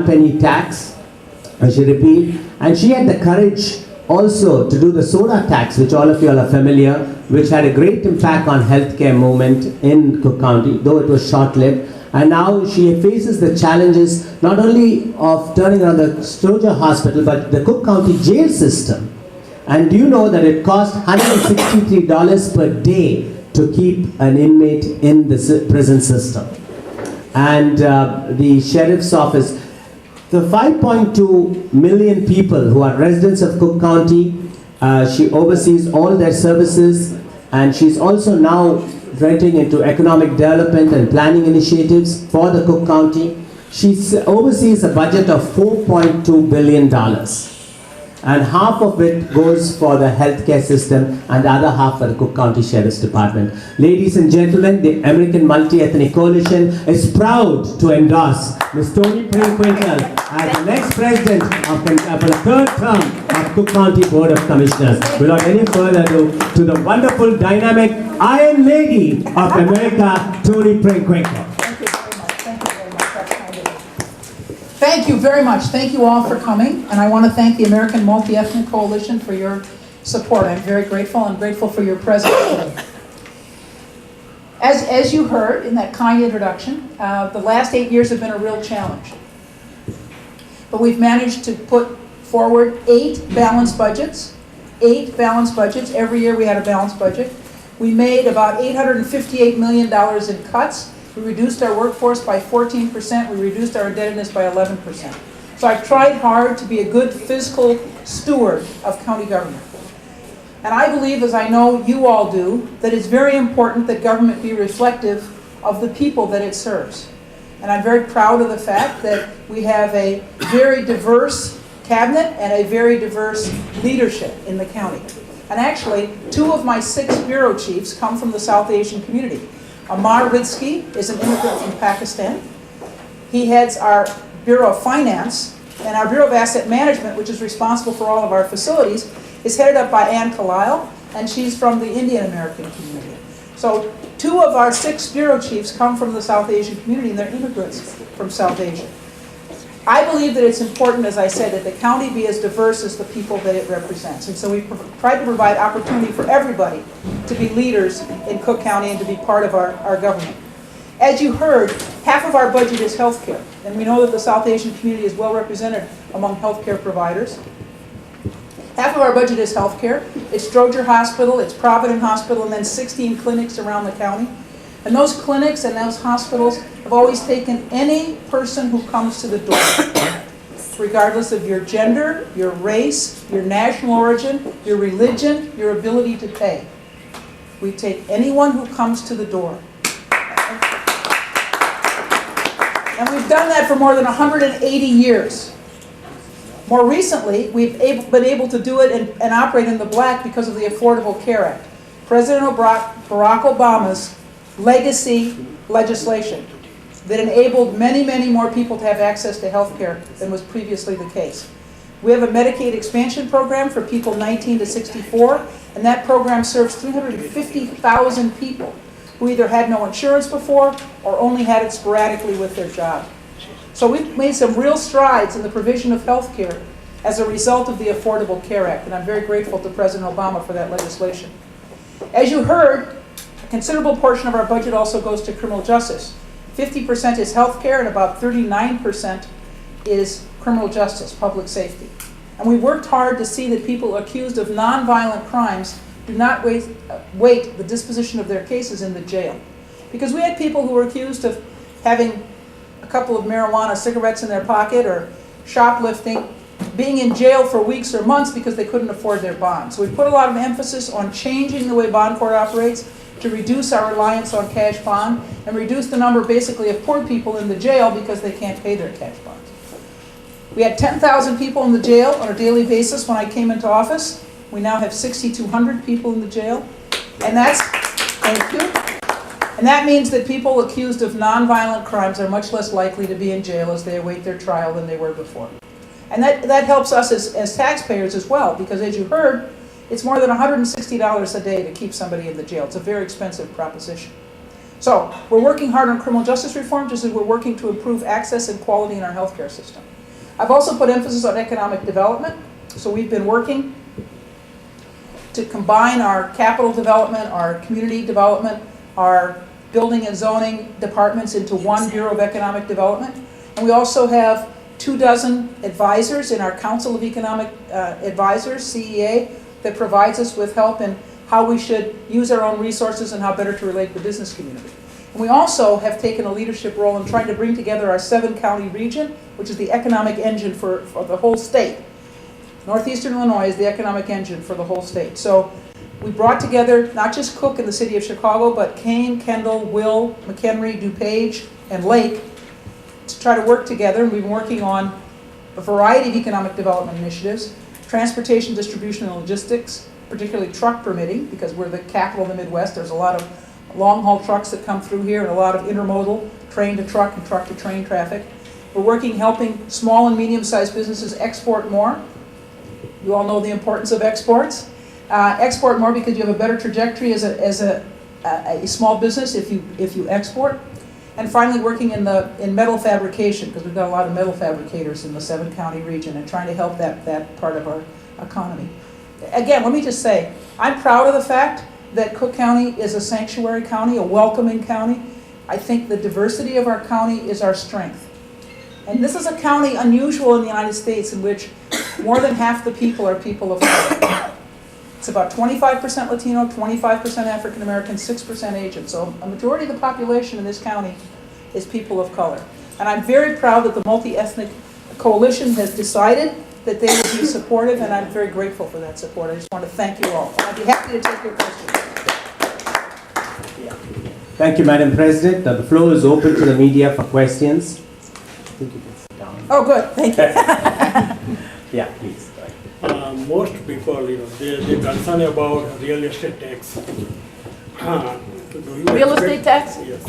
penny tax, I should repeat, and she had the courage also to do the soda tax, which all of you are familiar, which had a great impact on healthcare movement in Cook County, though it was short-lived. And now she faces the challenges not only of turning around the Stroger Hospital, but the Cook County jail system. And do you know that it costs $163 per day to keep an inmate in the prison system? And the sheriff's office, the 5.2 million people who are residents of Cook County, she oversees all their services, and she's also now venturing into economic development and planning initiatives for the Cook County. She oversees a budget of $4.2 billion. And half of it goes for the healthcare system and the other half for the Cook County Sheriff's Department. Ladies and gentlemen, the American Multi-Ethnic Coalition is proud to endorse Ms. Toni Preckwinkle as the next president of the third term of Cook County Board of Commissioners. Without any further ado, to the wonderful, dynamic Iron Lady of America, Toni Preckwinkle. Thank you very much. Thank you all for coming, and I want to thank the American Multi-Ethnic Coalition for your support. I'm very grateful. I'm grateful for your presence today. As you heard in that kind introduction, the last 8 years have been a real challenge. But we've managed to put forward 8 balanced budgets. 8 balanced budgets. Every year we had a balanced budget. We made about $858 million in cuts. We reduced our workforce by 14%. We reduced our indebtedness by 11%. So I've tried hard to be a good fiscal steward of county government. And I believe, as I know you all do, that it's very important that government be reflective of the people that it serves. And I'm very proud of the fact that we have a very diverse cabinet and a very diverse leadership in the county. And actually, 2 of my 6 bureau chiefs come from the South Asian community. Amar Ridzki is an immigrant from Pakistan. He heads our Bureau of Finance, and our Bureau of Asset Management, which is responsible for all of our facilities, is headed up by Ann Kalil, and she's from the Indian American community. So 2 of our 6 bureau chiefs come from the South Asian community, and they're immigrants from South Asia. I believe that it's important, as I said, that the county be as diverse as the people that it represents. And so we tried to provide opportunity for everybody to be leaders in Cook County and to be part of our government. As you heard, half of our budget is healthcare. And we know that the South Asian community is well represented among healthcare providers. Half of our budget is healthcare. It's Stroger Hospital, it's Providence Hospital, and then 16 clinics around the county. And those clinics and those hospitals have always taken any person who comes to the door, regardless of your gender, your race, your national origin, your religion, your ability to pay. We take anyone who comes to the door. And we've done that for more than 180 years. More recently, we've been able to do it and operate in the black because of the Affordable Care Act. President Barack Obama's legacy legislation that enabled many, many more people to have access to health care than was previously the case. We have a Medicaid expansion program for people 19 to 64, and that program serves 350,000 people who either had no insurance before or only had it sporadically with their job. So we've made some real strides in the provision of health care as a result of the Affordable Care Act, and I'm very grateful to President Obama for that legislation. As you heard, a considerable portion of our budget also goes to criminal justice. 50% is health care and about 39% is criminal justice, public safety. And we worked hard to see that people accused of nonviolent crimes do not wait the disposition of their cases in the jail. Because we had people who were accused of having a couple of marijuana cigarettes in their pocket or shoplifting, being in jail for weeks or months because they couldn't afford their bond. So we put a lot of emphasis on changing the way bond court operates to reduce our reliance on cash bond and reduce the number basically of poor people in the jail because they can't pay their cash bonds. We had 10,000 people in the jail on a daily basis when I came into office. We now have 6,200 people in the jail. And that's, thank you. And that means that people accused of nonviolent crimes are much less likely to be in jail as they await their trial than they were before. And that helps us as taxpayers as well, because as you heard, it's more than $160 a day to keep somebody in the jail. It's a very expensive proposition. So we're working hard on criminal justice reform, just as we're working to improve access and quality in our healthcare system. I've also put emphasis on economic development. So we've been working to combine our capital development, our community development, our building and zoning departments into one Bureau of Economic Development. And we also have 24 advisors in our Council of Economic Advisors, CEA, that provides us with help in how we should use our own resources and how better to relate to the business community. And we also have taken a leadership role in trying to bring together our 7-county region, which is the economic engine for the whole state. Northeastern Illinois is the economic engine for the whole state. So we brought together not just Cook and the city of Chicago, but Kane, Kendall, Will, McHenry, DuPage, and Lake to try to work together. And we've been working on a variety of economic development initiatives, transportation, distribution, and logistics, particularly truck permitting, because we're the capital of the Midwest. There's a lot of long-haul trucks that come through here and a lot of intermodal, train-to-truck and truck-to-train traffic. We're working helping small and medium-sized businesses export more. You all know the importance of exports. Export more because you have a better trajectory as a small business if you export. And finally, working in metal fabrication, because we've got a lot of metal fabricators in the 7-county region, and trying to help that part of our economy. Again, let me just say, I'm proud of the fact that Cook County is a sanctuary county, a welcoming county. I think the diversity of our county is our strength. And this is a county unusual in the United States in which more than half the people are people of color. It's about 25% Latino, 25% African American, 6% Asian. So a majority of the population in this county is people of color. And I'm very proud that the multi-ethnic coalition has decided that they will be supportive, and I'm very grateful for that support. I just want to thank you all. I'd be happy to take your questions. Thank you, Madam President. The floor is open to the media for questions. I think you can sit down. Oh, good. Thank you. Yeah, please. Most people, they're concerned about real estate tax. Real estate tax? Yes.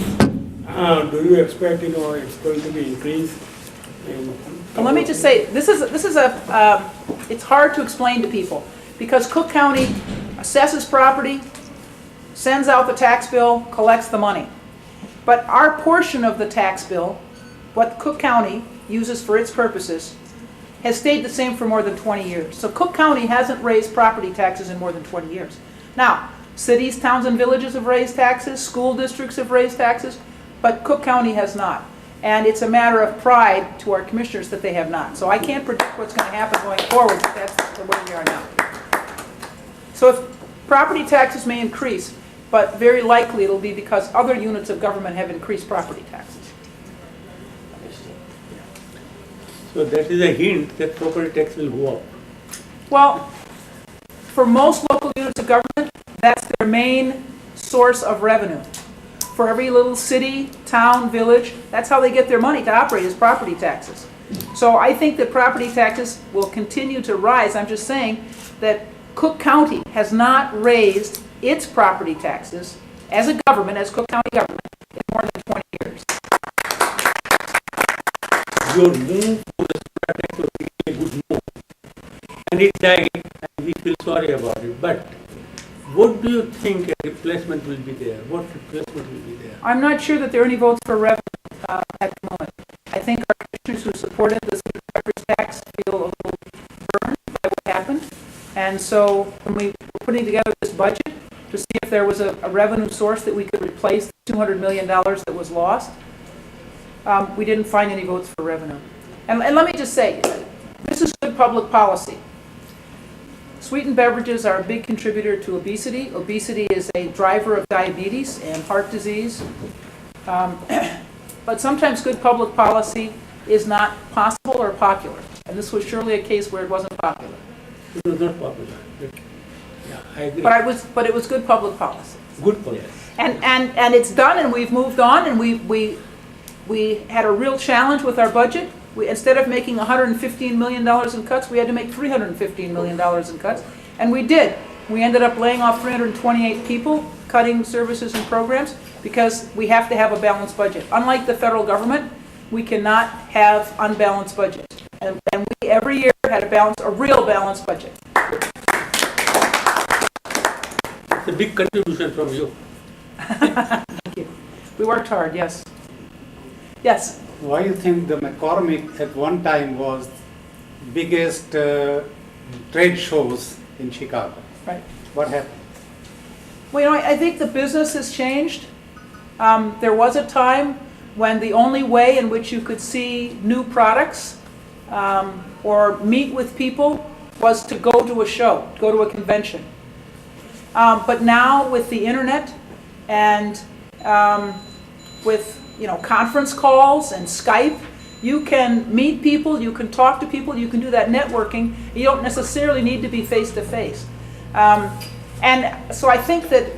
Do you expect, it's going to be increased? Well, let me just say, it's hard to explain to people because Cook County assesses property, sends out the tax bill, collects the money. But our portion of the tax bill, what Cook County uses for its purposes, has stayed the same for more than 20 years. So Cook County hasn't raised property taxes in more than 20 years. Now, cities, towns, and villages have raised taxes, school districts have raised taxes, but Cook County has not. And it's a matter of pride to our commissioners that they have not. So I can't predict what's going to happen going forward, but that's the way we are now. So if property taxes may increase, but very likely it'll be because other units of government have increased property taxes. So that is a hint that property tax will go up. Well, for most local units of government, that's their main source of revenue. For every little city, town, village, that's how they get their money to operate, is property taxes. So I think that property taxes will continue to rise. I'm just saying that Cook County has not raised its property taxes as a government, as Cook County government, in more than 20 years. Your move for the solar tax was a good move. And it died, and we feel sorry about it. But what do you think a replacement will be there? What replacement will be there? I'm not sure that there are any votes for revenue at the moment. I think our commissioners who supported the city treasurer's tax feel a little burned by what happened. And so when we were putting together this budget to see if there was a revenue source that we could replace the $200 million that was lost, we didn't find any votes for revenue. And let me just say, this is good public policy. Sweetened beverages are a big contributor to obesity. Obesity is a driver of diabetes and heart disease. But sometimes good public policy is not possible or popular. And this was surely a case where it wasn't popular. It was not popular. Yeah, I agree. But it was good public policy. Good policy. And it's done, and we've moved on, and we had a real challenge with our budget. Instead of making $115 million in cuts, we had to make $315 million in cuts, and we did. We ended up laying off 328 people, cutting services and programs, because we have to have a balanced budget. Unlike the federal government, we cannot have unbalanced budgets. And we every year had a real balanced budget. It's a big contribution from you. Thank you. We worked hard, yes. Yes, Why you think the McCormick at one time was biggest trade shows in Chicago? right. What happened? Well, you know, I think the business has changed. There was a time when the only way in which you could see new products or meet with people was to go to a show, go to a convention. But now with the internet and with conference calls and Skype, you can meet people, you can talk to people, you can do that networking. You don't necessarily need to be face to face. And so I think that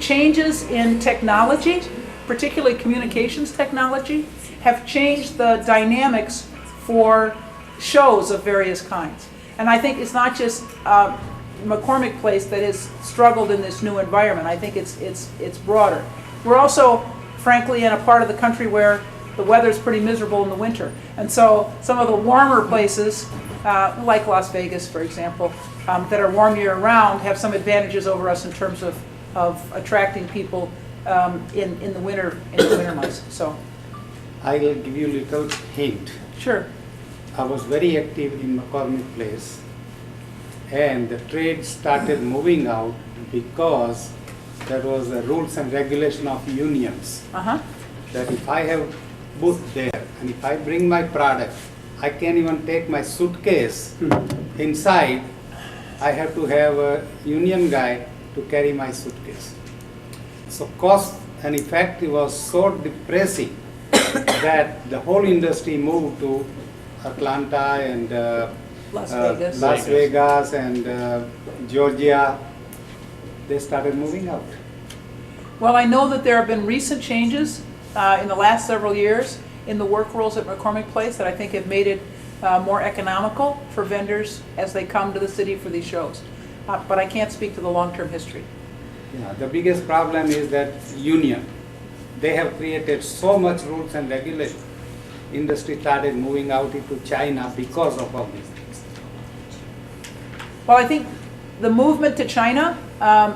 changes in technology, particularly communications technology, have changed the dynamics for shows of various kinds. And I think it's not just McCormick Place that has struggled in this new environment. I think it's broader. We're also, frankly, in a part of the country where the weather's pretty miserable in the winter. And so some of the warmer places, like Las Vegas, for example, that are warm year-round have some advantages over us in terms of attracting people in the winter months. So, I will give you a little hint. sure. I was very active in McCormick Place, and the trade started moving out because there was a rules and regulation of unions. That if I have booth there and if I bring my product, I can't even take my suitcase inside. I have to have a union guy to carry my suitcase. So cost and effect was so depressing that the whole industry moved to Atlanta and Las Vegas and Georgia. They started moving out. Well, I know that there have been recent changes in the last several years in the work rules at McCormick Place that I think have made it more economical for vendors as they come to the city for these shows. But I can't speak to the long-term history. Yeah, the biggest problem is that union. They have created so much rules and regulations. Industry started moving out into China because of all these things. Well, I think the movement to China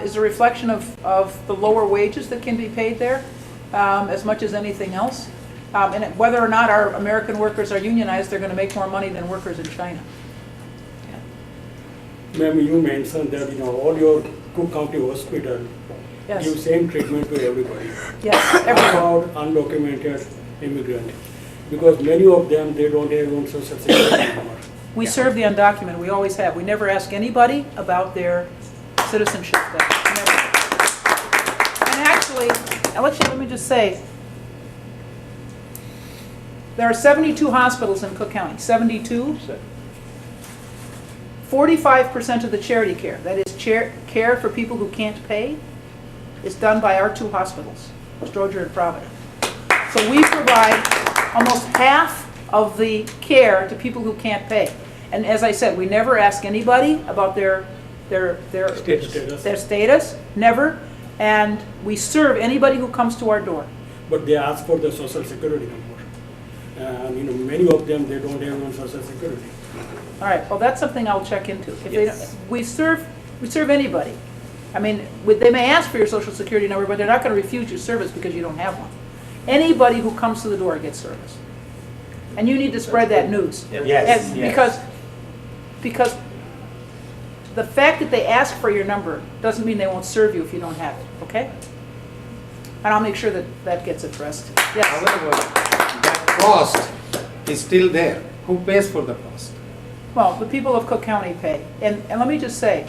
is a reflection of the lower wages that can be paid there, as much as anything else. And whether or not our American workers are unionized, they're going to make more money than workers in China. Ma'am, you mentioned that all your Cook County hospital Yes. give same treatment to everybody. Yes, everyone. About undocumented immigrant, because many of them they don't have own social security number. We serve the undocumented. We always have. We never ask anybody about their citizenship status. Never. And actually, let me just say, there are 72 hospitals in Cook County. 72. 45% of the charity care, that is care for people who can't pay, is done by our two hospitals, Stroger and Providence. So we provide almost half of the care to people who can't pay. And as I said, we never ask anybody about their status, never. And we serve anybody who comes to our door. But they ask for the social security number, and many of them they don't have own social security. All right, well, that's something I'll check into. If they don't, we serve anybody. I mean, they may ask for your social security number, but they're not going to refuse you service because you don't have one. Anybody who comes to the door gets service. And you need to spread that news. Yes, And yes. because the fact that they ask for your number doesn't mean they won't serve you if you don't have it, okay? And I'll make sure that that gets addressed. Yes. However, that cost is still there. Who pays for the cost? Well, the people of Cook County pay. And let me just say,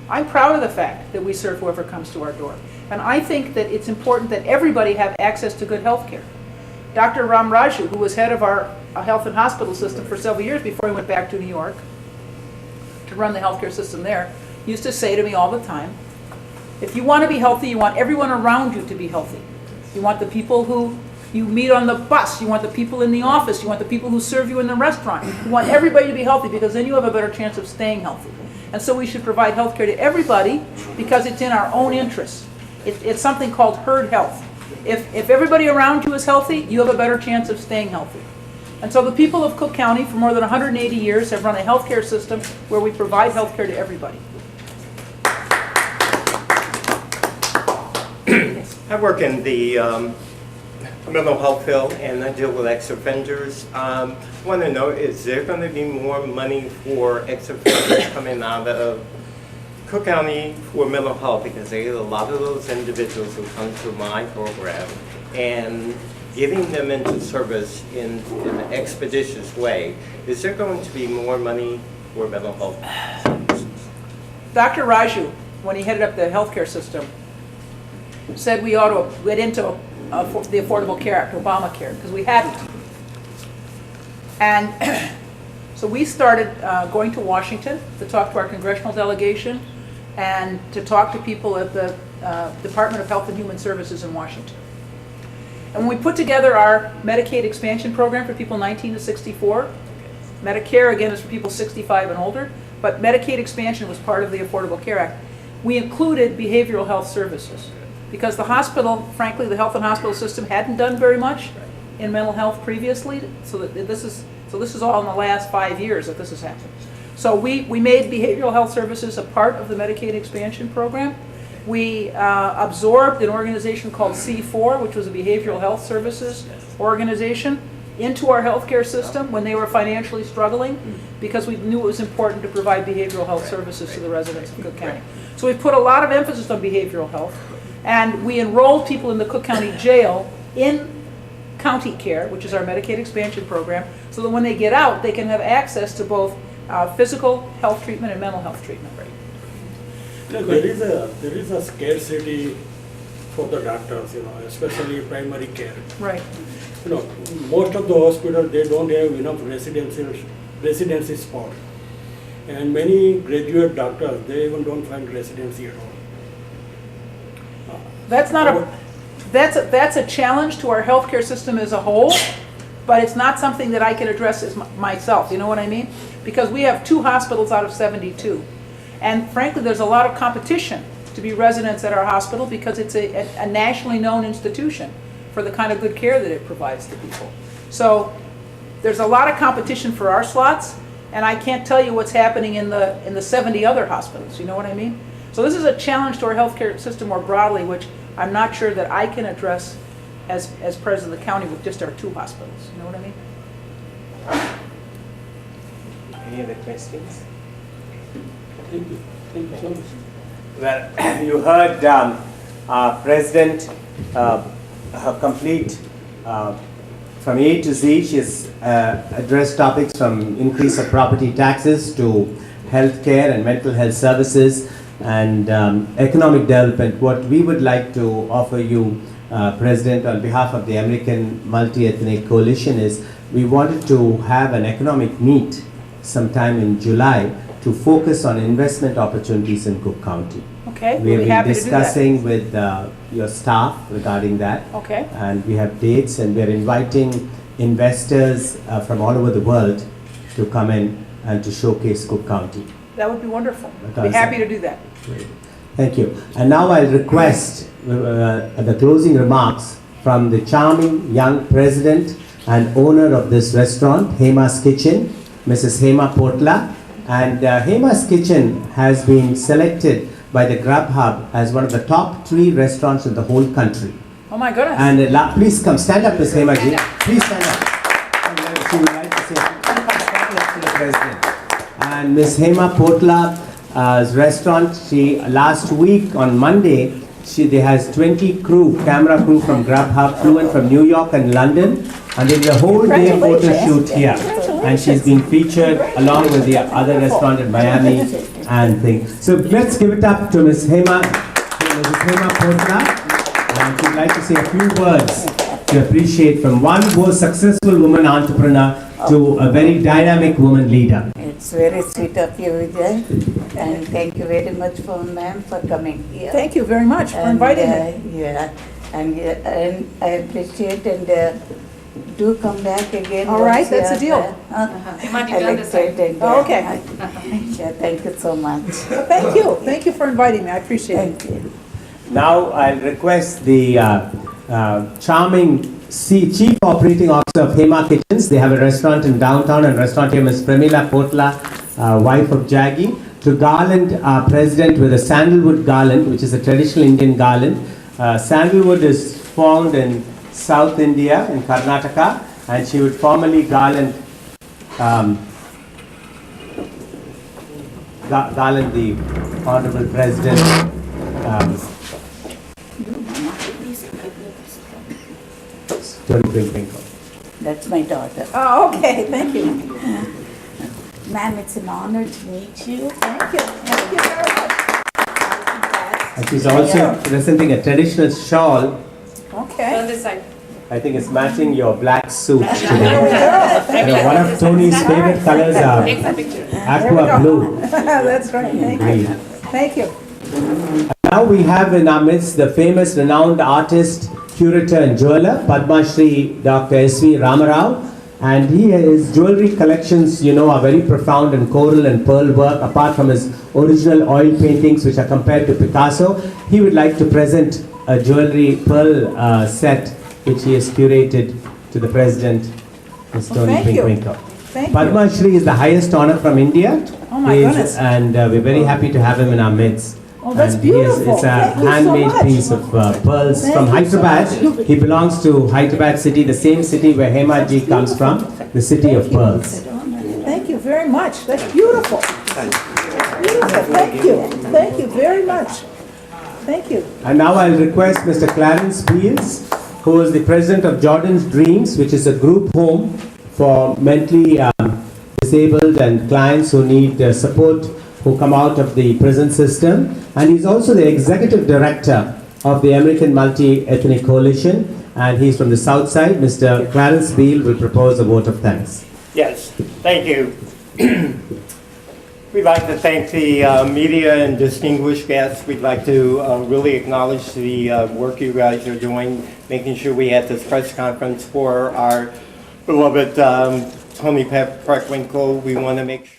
I'm proud of the fact that we serve whoever comes to our door. And I think that it's important that everybody have access to good health care. Dr. Ram Raju, who was head of our health and hospital system for several years before he went back to New York to run the healthcare system there, used to say to me all the time, if you want to be healthy, you want everyone around you to be healthy. You want the people who you meet on the bus, you want the people in the office, you want the people who serve you in the restaurant. You want everybody to be healthy because then you have a better chance of staying healthy. And so we should provide health care to everybody because it's in our own interest. It's something called herd health. If everybody around you is healthy, you have a better chance of staying healthy. And so the people of Cook County for more than 180 years have run a healthcare system where we provide health care to everybody. I work in the mental health field and I deal with ex-offenders. I want to know, is there going to be more money for ex-offenders coming out of Cook County for mental health? Because there are a lot of those individuals who come to my program, and getting them into service in an expeditious way, is there going to be more money for mental health services? Dr. Raju, when he headed up the healthcare system, said we ought to get into the Affordable Care Act, Obamacare, because we hadn't. And so we started going to Washington to talk to our congressional delegation and to talk to people at the Department of Health and Human Services in Washington. And when we put together our Medicaid expansion program for people 19 to 64, Medicare, again, is for people 65 and older, but Medicaid expansion was part of the Affordable Care Act. We included behavioral health services because the hospital, frankly, the health and hospital system hadn't done very much in mental health previously, so this is all in the last 5 years that this has happened. So we made behavioral health services a part of the Medicaid expansion program. We absorbed an organization called C4, which was a behavioral health services organization, into our healthcare system when they were financially struggling, because we knew it was important to provide behavioral health services to the residents of Cook County. So we put a lot of emphasis on behavioral health, and we enrolled people in the Cook County Jail in county care, which is our Medicaid expansion program, so that when they get out, they can have access to both physical health treatment and mental health treatment. No, there is a scarcity for the doctors, especially primary care. Right. Most of the hospitals, they don't have enough residency spot, and many graduate doctors, they even don't find residency at all. That's a challenge to our healthcare system as a whole, but it's not something that I can address as myself. You know what I mean? Because we have 2 hospitals out of 72. And frankly, there's a lot of competition to be residents at our hospital because it's a nationally known institution for the kind of good care that it provides to people. So there's a lot of competition for our slots, and I can't tell you what's happening in the 70 other hospitals. You know what I mean? So this is a challenge to our healthcare system more broadly, which I'm not sure that I can address as president of the county with just our 2 hospitals. You know what I mean? Any other questions? Thank you. Thank you so much. Well, you heard President, her complete, from A to Z, she has addressed topics from increase of property taxes to healthcare and mental health services and economic development. What we would like to offer you, President, on behalf of the American Multi-Ethnic Coalition is we wanted to have an economic meet sometime in July to focus on investment opportunities in Cook County. Okay, We we'll be have happy been to do that. discussing with your staff regarding that. Okay. And we have dates, and we are inviting investors from all over the world to come in and to showcase Cook County. That would be wonderful. Be Because- happy to do that. Thank you. And now I'll request the closing remarks from the charming young president and owner of this restaurant, Hema's Kitchen, Mrs. Hema Potla. And Hema's Kitchen has been selected by the Grubhub as one of the top 3 restaurants in the whole country. Oh my goodness. And please come, stand up, Ms. Hema ji. Please stand up. And she would like to say, stand up to the president. And Ms. Hema Potla's restaurant, last week on Monday, they has 20 camera crew from Grubhub, flew in from New York and London, and did the whole day photo shoot here. And she's been featured along with the other restaurant in Miami and things. So let's give it up to Ms. Hema Potla. And she'd like to say a few words to appreciate from one most successful woman entrepreneur to a very dynamic woman leader. It's very sweet of you, Vijay, and thank you very much for ma'am for coming here. Thank you very much for inviting me. Yeah, and I appreciate and do come back again. All right, once you that's a are deal. there. I like it and, Oh, okay. yeah, thank you so much. Well, thank you. Thank you for inviting me. I appreciate it. Thank you. Now I'll request the charming Chief Operating Officer of Hema Kitchens. They have a restaurant in downtown, and restaurant here is Premila Potla, wife of Jaggi, to garland our president with a sandalwood garland, which is a traditional Indian garland, Sandalwood is found in South India, in Karnataka, and she would formally garland the Honorable President. Toni Preckwinkle. That's my daughter. Oh, okay, thank you. Ma'am, it's an honor to meet you. Thank you very much. And she's also presenting a traditional shawl. Okay. this side. I think it's matching your black suit There we today. go. You know, one of Tony's favorite colors are Take some picture. aqua blue. That's right, thank you. Green. Thank you. Now we have in our midst the famous renowned artist, curator and jeweler, Padma Shri Dr. S.V. Ramarao. And his jewelry collections, you know, are very profound in coral and pearl work. Apart from his original oil paintings, which are compared to Picasso, he would like to present a jewelry pearl set, which he has curated to the President, Ms. Toni thank you. Preckwinkle. Thank you. Padma Shri is the highest honor from India. Oh my He is- goodness. And we're very happy to have him in our midst. Oh, that's And he beautiful. It's a Thank you so handmade much. piece of pearls Thank from you so Hyderabad. much. He belongs to Hyderabad city, the same city where Hema ji comes from, the city of pearls. Thank you very much. That's beautiful. Beautiful. Thank you. Thank you very much. Thank you. And now I'll request Mr. Clarence Beals, who is the president of Jordan's Dreams, which is a group home for mentally disabled and clients who need support, who come out of the prison system. And he's also the executive director of the American Multi-Ethnic Coalition, and he's from the South Side. Mr. Clarence Beal will propose a vote of thanks. Yes, thank you. We'd like to thank the media and distinguished guests. We'd like to really acknowledge the work you guys are doing, making sure we had this press conference for our beloved Toni Preckwinkle. We want to make sure